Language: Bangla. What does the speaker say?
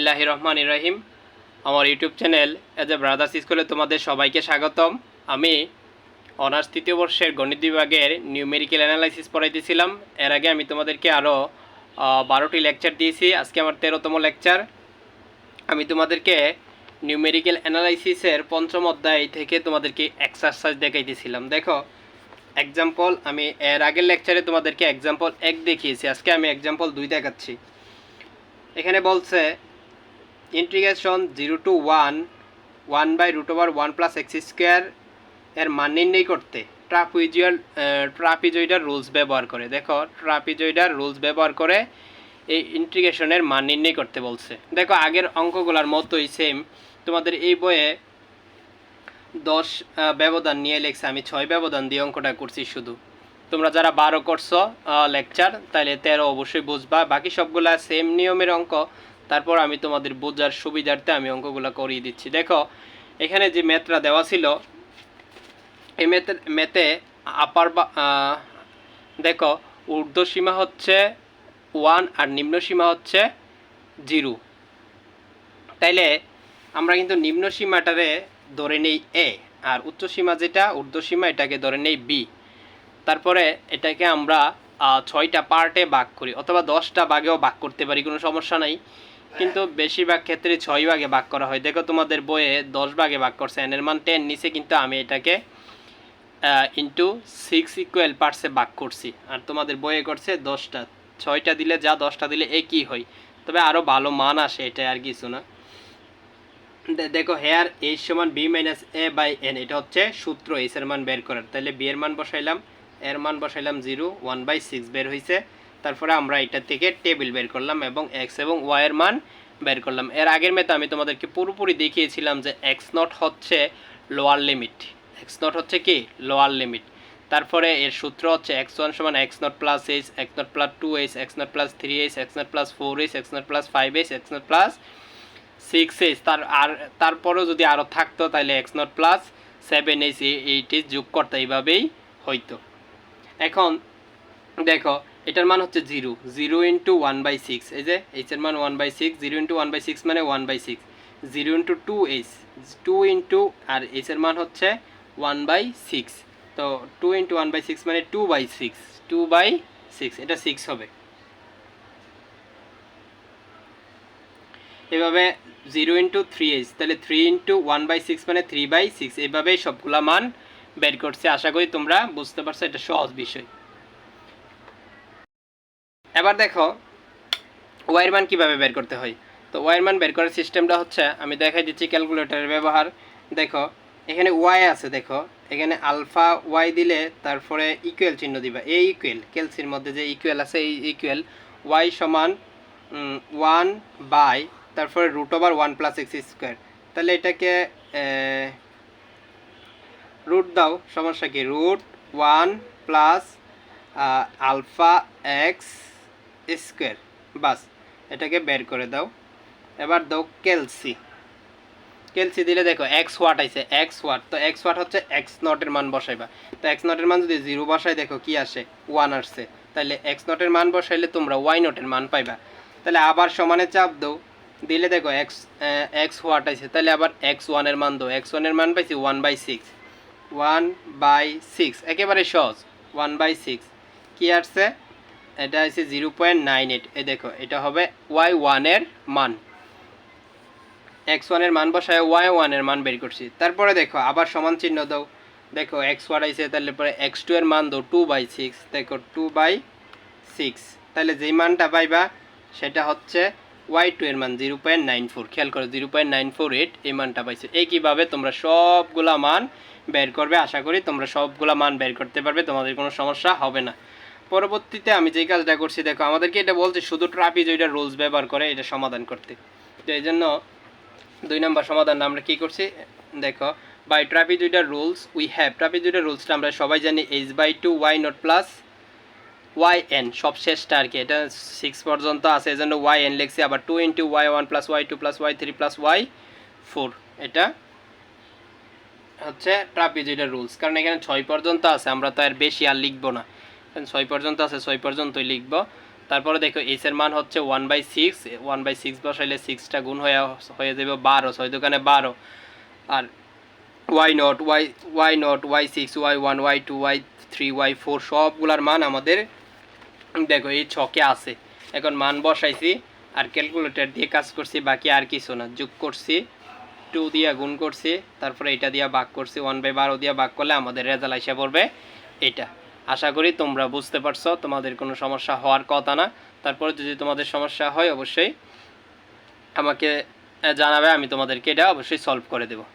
বিসমিল্লাহির রহমানির রহিম। আমার YouTube channel as a brothers স্কুলে তোমাদের সবাইকে স্বাগতম। আমি অনার্স তৃতীয় বর্ষের গণিত বিভাগের নিউমেরিক্যাল অ্যানালাইসিস পড়াইতেছিলাম। এর আগে আমি তোমাদেরকে আরও 12টি লেকচার দিয়েছি। আজকে আমার 13তম লেকচার। আমি তোমাদেরকে নিউমেরিক্যাল অ্যানালাইসিসের পঞ্চম অধ্যায় থেকে তোমাদেরকে এক্সারসাইজ দেখাইতেছিলাম। দেখো এক্সাম্পল, আমি এর আগের লেকচারে তোমাদেরকে এক্সাম্পল 1 দেখিয়েছি, আজকে আমি এক্সাম্পল 2 দেখাচ্ছি। এখানে বলছে ইন্টিগ্রেশন 0 to 1/√1 + x² এর মান নির্ণয় করতে ট্রাপিজয়েডাল রুলস ব্যবহার করে। দেখো ট্রাপিজয়েডাল রুলস ব্যবহার করে এই ইন্টিগ্রেশনের মান নির্ণয় করতে বলছে। দেখো আগের অঙ্কগুলোর মতোই সেম, তোমাদের এই বইয়ে 10 ব্যবধান নিয়ে লেখছে, আমি 6 ব্যবধান দিয়ে অঙ্কটা করছি শুধু। তোমরা যারা 12 করছো লেকচার, তাহলে 13 অবশ্যই বুঝবা। বাকি সবগুলা সেম নিয়মের অঙ্ক, তারপর আমি তোমাদের বোঝার সুবিধার্থে আমি অঙ্কগুলো করিয়ে দিচ্ছি। দেখো এখানে যে ম্যাথটা দেওয়া ছিল, এই ম্যাথে আপার দেখো ঊর্ধ্ব সীমা হচ্ছে 1 আর নিম্ন সীমা হচ্ছে 0। তাইলে আমরা কিন্তু নিম্ন সীমাটারে ধরে নেই এ, আর উচ্চ সীমা যেটা ঊর্ধ্ব সীমা এটাকে ধরে নেই বি। তারপরে এটাকে আমরা 6টা পার্টে ভাগ করি, অথবা 10টা ভাগেও ভাগ করতে পারি, কোনো সমস্যা নাই। কিন্তু বেশিরভাগ ক্ষেত্রে 6 ভাগে ভাগ করা হয়। দেখো তোমাদের বইয়ে 10 ভাগে ভাগ করছে, n এর মান 10 নিচে, কিন্তু আমি এটাকে ইন্টু 6 ইকুয়াল পার্টসে ভাগ করছি, আর তোমাদের বইয়ে করছে 10টা। 6টা দিলে যা 10টা দিলে একই হয়, তবে আরও ভালো মান আসে, এটা আর কিছু না। দেখো হেয়ার h সমান b minus a by n, এটা হচ্ছে সূত্র h এর মান বের করার। তাহলে b এর মান বসাইলাম, এর মান বসাইলাম 0, 1/6 বের হয়েছে। তারপরে আমরা এটা থেকে টেবিল বের করলাম এবং x এবং y এর মান বের করলাম। এর আগের মেতে আমি তোমাদেরকে পুরোপুরি দেখিয়েছিলাম যে x0 হচ্ছে লোয়ার লিমিট, x0 হচ্ছে কি লোয়ার লিমিট। তারপরে এর সূত্র হচ্ছে x1 সমান x0 plus h, x0 plus 2h, x0 plus 3h, x0 plus 4h, x0 plus 5h, x0 plus 6h। তারপরেও যদি আরও থাকতো তাহলে x0 প্লাস 7h 8h যোগ করতে, এইভাবেই হইতো। এখন দেখো এটার মান হচ্ছে 0 ইন্টু 1/6, এই যে h এর মান 1/6, 0 ইন্টু 1/6 মানে 1/6, 0 ইন্টু 2h, 2 ইন্টু আর h এর মান হচ্ছে 1/6, তো 2 ইন্টু 1/6 মানে 2/6, 2/6, এটা 6 হবে। এভাবে 0 ইন্টু 3h, তাহলে 3 ইন্টু 1/6 মানে 3/6, এইভাবেই সবগুলা মান বের করছে। আশা করি তোমরা বুঝতে পারছো, এটা সহজ বিষয়। এবার দেখো ওয়াই এর মান কীভাবে বের করতে হয়। তো ওয়াই এর মান বের করার সিস্টেমটা হচ্ছে, আমি দেখাই দিচ্ছি ক্যালকুলেটরের ব্যবহার। দেখো এখানে ওয়াই আছে, দেখো এখানে আলফা ওয়াই দিলে তারপরে ইকুয়াল চিহ্ন দিবা, এই ইকুয়াল ক্যালসির মধ্যে যে ইকুয়াল আছে, এই ইকুয়াল ওয়াই সমান 1 বাই তারপরে √1 + x²। তাহলে এটাকে রুট দাও, সমস্যা কি, √1 প্লাস আলফা x², বাস এটাকে বের করে দাও। এবার দাও ক্যালসি দিলে দেখো এক্স ওয়াট আইছে, এক্স ওয়াট, তো এক্স ওয়াট হচ্ছে x0 এর মান বসাইবা। তো x0 এর মান যদি 0 বসাই, দেখো কি আসে 1 আসছে, তাহলে x0 এর মান বসাইলে তোমরা y0 এর মান পাইবা। তাহলে আবার সমানে চাপ দাও, দিলে দেখো এক্স ওয়াট আইছে, তাহলে আবার x1 এর মান দাও, x1 এর মান পাইছি 1/6, একেবারে সহজ। 1/6 কি আসছে, এটা আছে 0.98। এই দেখো এটা হবে y1 এর মান, x1 এর মান বসায় y1 এর মান বের করছি। তারপরে দেখো আবার সমান চিহ্ন দাও, দেখো x1 আইছে, তাহলে পরে x2 এর মান দাও 2/6, দেখো 2/6, তাহলে যেই মানটা পাইবা সেটা হচ্ছে y2 এর মান 0.94। খেয়াল করো 0.948 এই মানটা পাইছে। একইভাবে তোমরা সবগুলা মান বের করবে। আশা করি তোমরা সবগুলা মান বের করতে পারবে, তোমাদের কোনো সমস্যা হবে না। পরবর্তীতে আমি যেই কাজটা করছি, দেখো আমাদেরকে এটা বলছে শুধু ট্রাপিজয়েডাল রুলস ব্যবহার করে এটা সমাধান করতে। তো এই জন্য 2 নম্বর সমাধান আমরা কি করছি, দেখো by trapezoidal rules we have, trapezoidal রুলসটা আমরা সবাই জানি h/2 y0 প্লাস yn, সব শেষটা আর কি, এটা 6 পর্যন্ত আছে, এই জন্য yn লিখছি। আবার 2 into y1 plus y2 plus y3 plus y4, এটা হচ্ছে ট্রাপিজয়েডাল রুলস। কারণ এখানে 6 পর্যন্ত আছে, আমরা তো আর বেশি আর লিখবো না, 6 পর্যন্ত আছে, 6 পর্যন্তই লিখবো। তারপরে দেখো এইচ এর মান হচ্ছে 1/6, 1/6 বসাইলে 6টা গুণ হয়ে যাবে 12, 6 দোকানে 12। আর y0, y0, y6, y1, y2, y3, y4 সবগুলার মান আমাদের দেখো এই ছকে আছে। এখন মান বসাইছি আর ক্যালকুলেটর দিয়ে কাজ করছি, বাকি আর কিছু না। যোগ করছি, 2 দিয়ে গুণ করছি, তারপরে এটা দিয়ে ভাগ করছি, 1/12 দিয়ে ভাগ করলে আমাদের রেজাল্ট এসে পড়বে এটা। আশা করি তোমরা বুঝতে পারছো, তোমাদের কোনো সমস্যা হওয়ার কথা না। তারপরে যদি তোমাদের সমস্যা হয় অবশ্যই আমাকে জানাবে, আমি তোমাদেরকে এটা অবশ্যই সলভ করে দেবো।